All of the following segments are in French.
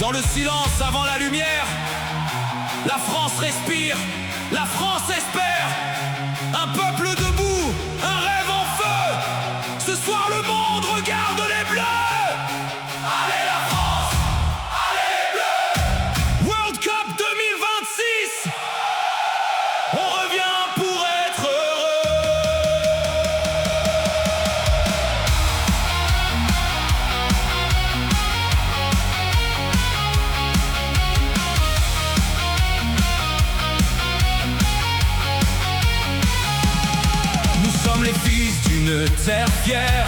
Dans le silence avant la lumière, la France respire, la France espère. Un peuple debout, un rêve en feu. Ce soir le monde regarde les Bleus. Allez la France, allez les Bleus. World Cup 2026, on revient pour être heureux. Nous sommes les fils d'une terre fière,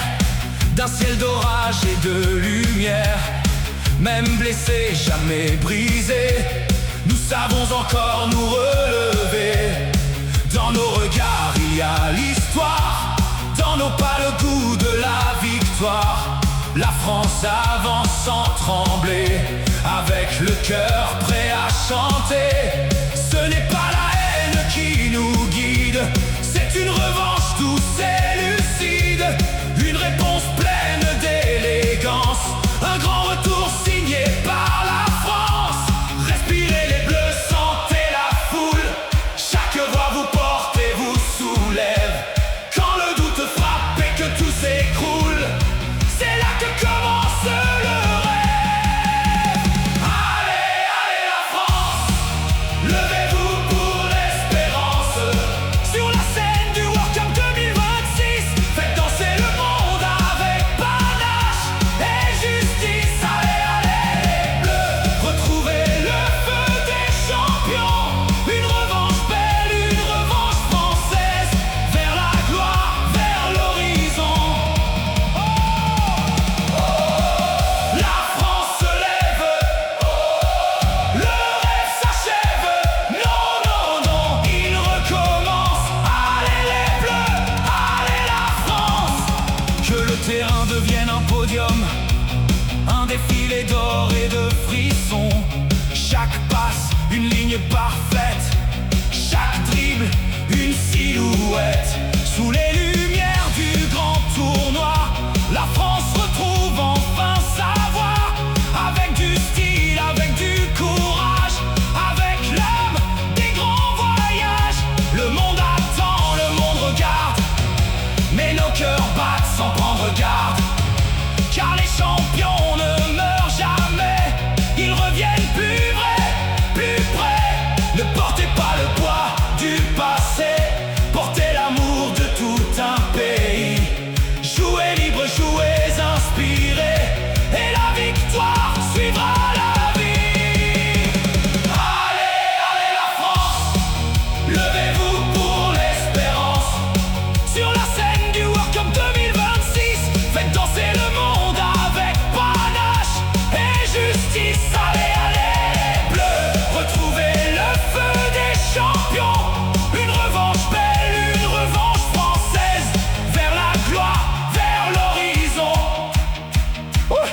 d'un ciel d'orage et de lumière. Même blessés, jamais brisés, nous savons encore nous relever. Dans nos regards il y a l'histoire, dans nos pas le goût de la victoire. La France avance sans trembler, avec le cœur prêt à chanter. Ce n'est pas la haine qui nous guide, c'est une revanche douce et lucide. Une réponse pleine d'élégance, un grand retour signé par la France. Respirez les Bleus, sentez la foule, chaque voix vous porte et vous soulève. Quand le doute frappe et que tout s'écroule, c'est là que commence le rêve. Allez, allez la France, levez-vous pour l'espérance. Sur la scène du World Cup 2026, faites danser le monde avec panache et justice. Allez, allez les Bleus, retrouvez le feu des champions. Une revanche belle, une revanche française, vers la gloire, vers l'horizon. La France se lève, le rêve s'achève. Non, non, non, il recommence. Allez les Bleus, allez la France. Que le terrain devienne un podium, un défilé d'or et de frissons. Chaque passe, une ligne parfaite, chaque dribble, une silhouette. Sous les lumières du grand tournoi, la France retrouve enfin sa voix. Avec du style, avec du courage, avec l'âme des grands voyages. Le monde attend, le monde regarde, mais nos cœurs battent sans prendre garde. Car les champions ne meurent jamais, ils reviennent plus vrais, plus près. Ne portez pas le poids du passé, portez l'amour de tout un pays. Jouez libre, jouez inspiré, et la victoire suivra la vie. Allez, allez la France, levez-vous pour l'espérance. Sur la scène du World Cup 2026, faites danser le monde avec panache et justice. Allez, allez les Bleus, retrouvez le feu des champions. Une revanche belle, une revanche française, vers la gloire, vers l'horizon. Ouais.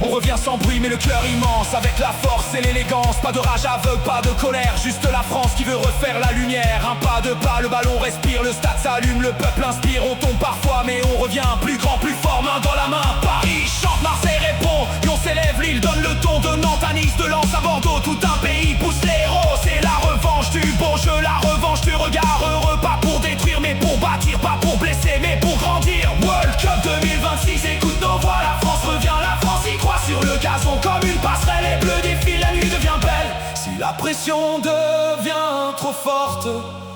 On revient sans bruit mais le cœur immense, avec la force et l'élégance. Pas de rage aveugle, pas de colère, juste la France qui veut refaire la lumière. Un pas de pas, le ballon respire, le stade s'allume, le peuple inspire. On tombe parfois mais on revient plus grand, plus fort, main dans la main. Paris chante, Marseille répond, Lyon s'élève, Lille donne le ton. De Nantes à Nice, de Lens à Bordeaux, tout un pays pousse les héros. C'est la revanche du beau jeu, la revanche du regard heureux. Pas pour détruire mais pour bâtir, pas pour blesser mais pour grandir. World Cup 2026, écoute nos voix, la France revient, la France y croit. Sur le gazon comme une passerelle, les Bleus défilent, la nuit devient belle. Si la pression devient trop forte,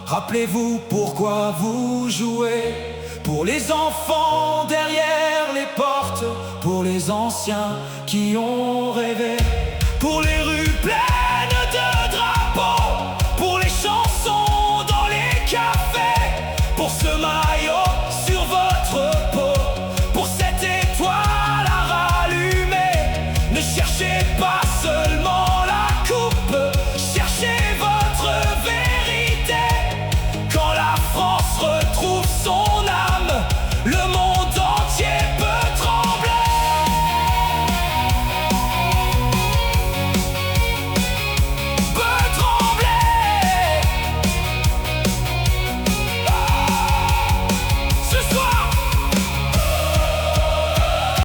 rappelez-vous pourquoi vous jouez. Pour les enfants derrière les portes, pour les anciens qui ont rêvé, pour les rues